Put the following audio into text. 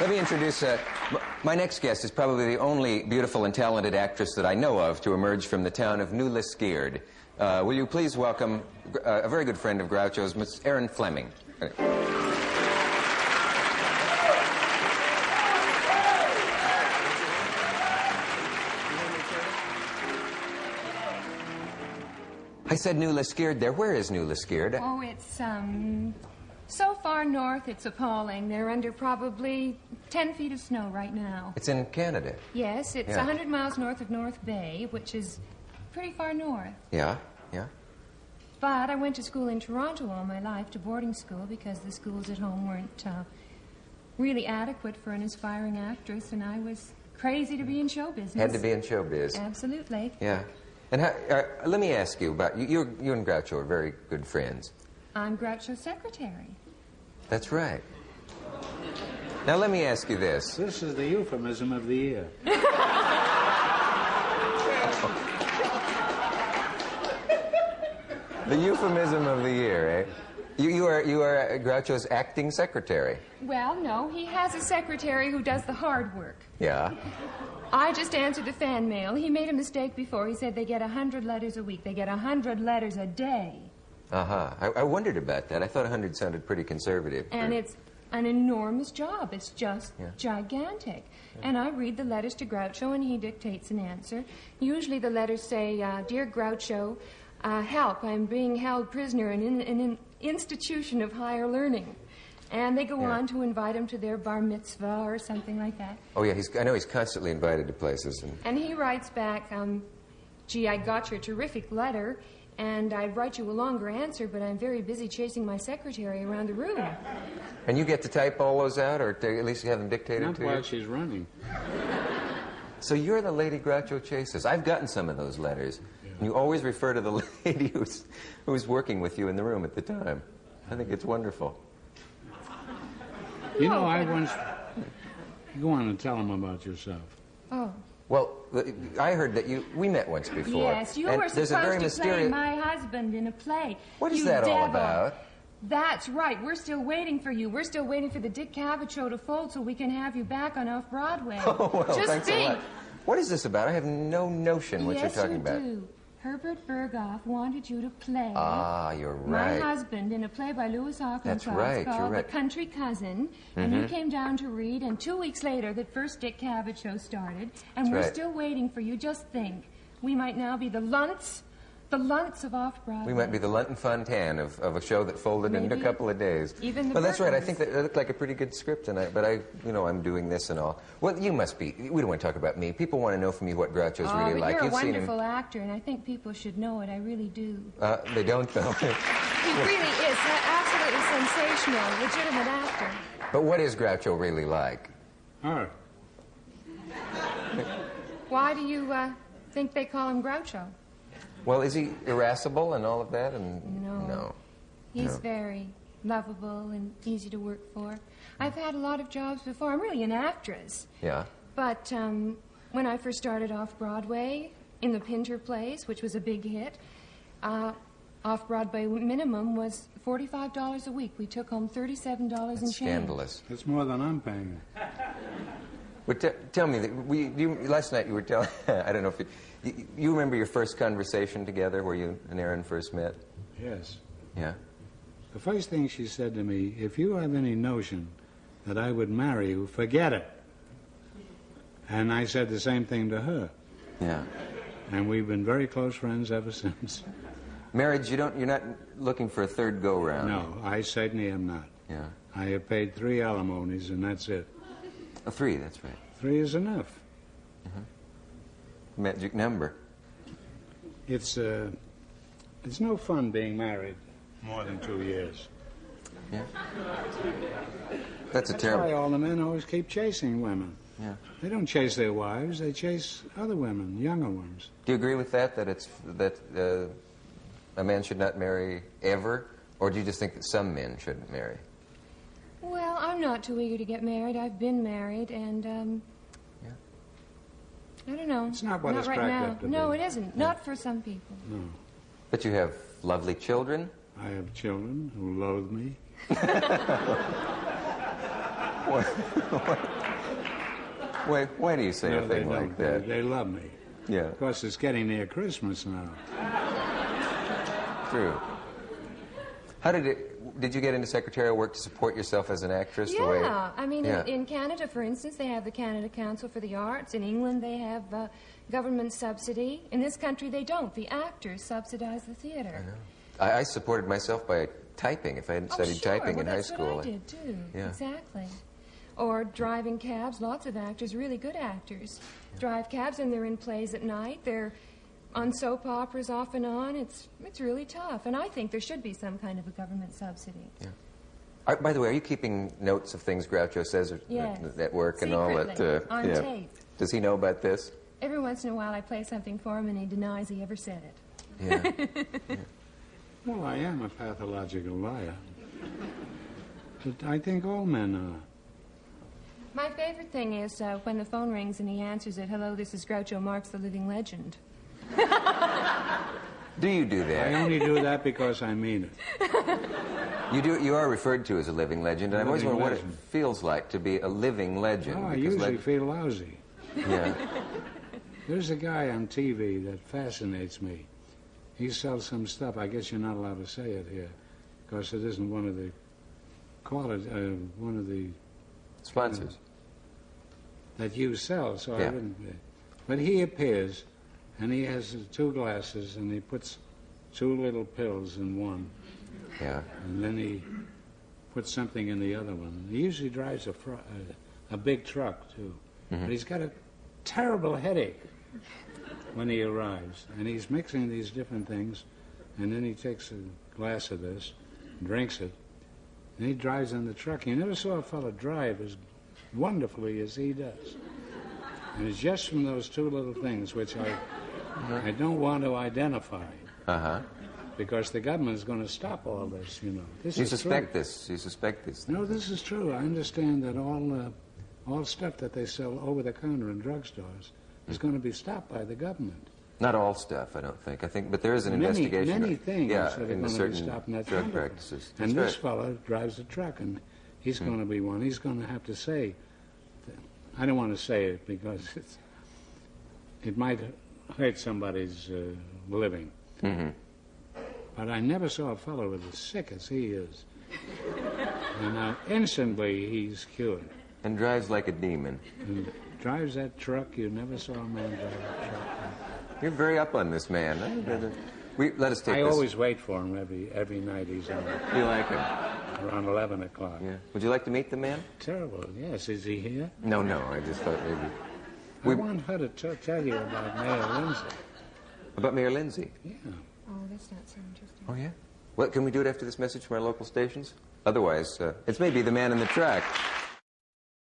Let me introduce, my next guest is probably the only beautiful and talented actress that I know of to emerge from the town of New Liskeard. Will you please welcome a very good friend of Groucho's, Miss Erin Fleming. I said New Liskeard there. Where is New Liskeard? Oh, it's, so far north, it's appalling. They're under probably 10 feet of snow right now. It's in Canada. Yes, it's 100 miles north of North Bay, which is pretty far north. Yeah, yeah. But I went to school in Toronto all my life, to boarding school, because the schools at home weren't really adequate for an aspiring actress, and I was crazy to be in show business. Had to be in showbiz. Absolutely. Yeah. And how, let me ask you about, you and Groucho are very good friends. I'm Groucho's secretary. That's right. Now let me ask you this. This is the euphemism of the year. The euphemism of the year, eh? You are Groucho's acting secretary. Well, no, he has a secretary who does the hard work. Yeah. I just answered the fan mail. He made a mistake before. He said they get 100 letters a week. They get 100 letters a day. Uh-huh. I wondered about that. I thought 100 sounded pretty conservative. And it's an enormous job. It's just gigantic. Yeah. And I read the letters to Groucho, and he dictates an answer. Usually the letters say, Dear Groucho, help, I'm being held prisoner in an institution of higher learning. And they go on to invite him to their bar mitzvah or something like that. Oh, yeah, I know he's constantly invited to places. And he writes back, gee, I got your terrific letter, and I'd write you a longer answer, but I'm very busy chasing my secretary around the room. And you get to type all those out, or at least you have them dictated Not to you? while she's running. So you're the lady Groucho chases. I've gotten some of those letters. Yeah. And you always refer to the lady who was working with you in the room at the time. I think it's wonderful. You know, I once... Go on and tell them about yourself. Oh. Well, I heard that we met once before. Yes, you were supposed to play my husband in a play. What is that all about? That's right. We're still waiting for you. We're still waiting for the Dick Cavett show to fold so we can have you back on Off-Broadway. Oh, well, just thanks think. a lot. What is this about? I have no notion what you're talking about. Yes, you do. Herbert Berghoff wanted you to play you're right. my husband in a play by Louis Arkansas. That's right, called you're right. The Country Cousin. And you came down to read, and 2 weeks later, the first Dick Cavett show started. And we're still waiting for you. Just think. We might now be the Lunts of Off-Broadway. We might be the Lunton Fontanne of a show that folded in a couple of days. Even the Well, that's right. I think that looked like a pretty good script, but I'm doing this and all. Well, you must be. We don't want to talk about me. People want to know from you what Groucho's really like. You're a You've seen him. wonderful actor, and I think people should know it. I really do. They don't, though. He really is absolutely sensational, legitimate actor. But what is Groucho really like? Oh. Why do you think they call him Groucho? Well, is he irascible and all of that? No. He's very lovable and easy to work for. I've had a lot of jobs before. I'm really an actress. Yeah. But when I first started Off-Broadway, in the Pinter plays, which was a big hit, Off-Broadway minimum was $45 a week. We took home $37 in change. Scandalous. That's more than I'm paying. Well, tell me, last night you were telling, I don't know if you remember your first conversation together where you and Erin first met? Yes. Yeah? The first thing she said to me, if you have any notion that I would marry you, forget it. And I said the same thing to her. Yeah. And we've been very close friends ever since. Marriage, you're not looking for a third go-round? No, I certainly am not. Yeah. I have paid 3 alimonies, and that's it. 3, that's right. 3 is enough. Magic number. It's no fun being married more than 2 years. Yeah. That's terrible. That's why all the men always keep chasing women. Yeah. They don't chase their wives, they chase other women, younger ones. Do you agree with that a man should not marry ever? Or do you just think that some men shouldn't marry? Well, I'm not too eager to get married. I've been married, and, I don't know. It's not what it's right cracked now. up to be. No, it isn't. Yeah. Not for some people. No. But you have lovely children? I have children who loathe me. Why do you say a thing like that? They love me. Yeah. Of course, it's getting near Christmas now. True. How did you get into secretarial work to support yourself as an actress? Yeah, I mean, in Canada, for instance, they have the Canada Council for the Arts. In England, they have government subsidy. In this country, they don't. The actors subsidize the theater. I know. I supported myself by typing. If I hadn't studied typing in high school. That's what I did, too. Yeah. Exactly. Or driving cabs. Lots of actors, really good actors, drive cabs, and they're in plays at night. They're on soap operas off and on. It's really tough. And I think there should be some kind of a government subsidy. Yeah. By the way, are you keeping notes of things Groucho says at work secretly, and all that? on tape. Does he know about this? Every once in a while I play something for him and he denies he ever said it. Yeah. Well, I am a pathological liar. But I think all men are. My favorite thing is when the phone rings and he answers it, "Hello, this is Groucho Marx, the living legend." Do you do that? I only do that because I mean it. You are referred to as a living legend, and I've always wondered what it feels like to be a living legend. Oh, I usually feel lousy. Yeah. There's a guy on TV that fascinates me. He sells some stuff. I guess you're not allowed to say it here, because it isn't one of the Sponsors. That you sell, so Yeah. I wouldn't. But he appears, and he has two glasses, and he puts two little pills in one, Yeah. and then he puts something in the other one. He usually drives a big truck, too. Mm-hmm. But he's got a terrible headache when he arrives, and he's mixing these different things, and then he takes a glass of this, drinks it, and he drives in the truck. You never saw a fellow drive as wonderfully as he does. And it's just from those two little things, which I don't want to identify. Uh-huh. Because the government's going to stop all this, you know. This You is suspect true. this? You suspect this? No, this is true. I understand that all stuff that they sell over the counter in drugstores is going to be stopped by the government. Not all stuff, I don't think. But there is an investigation. Many things yeah, that are in going to be certain stopped, and that's drug wonderful. practices. And That's this right. fellow drives a truck, and he's going to be one. He's going to have to say, I don't want to say it because it might hurt somebody's living. Mm-hmm. But I never saw a fellow as sick as he is. And instantly he's cured. And drives like a demon. And drives that truck. You never saw a man drive a truck. You're very up on this man. Let us take I this. always wait for him every night he's on. You like him? Around 11 o'clock. Yeah. Would you like to meet the man? Terrible. Yes. Is he here? No. I just thought maybe. I want her to tell you about Mayor Lindsay. About Mayor Lindsay? Yeah. Oh, that's not so interesting. Oh, yeah? Well, can we do it after this message from our local stations? Otherwise, it's maybe the man in the track.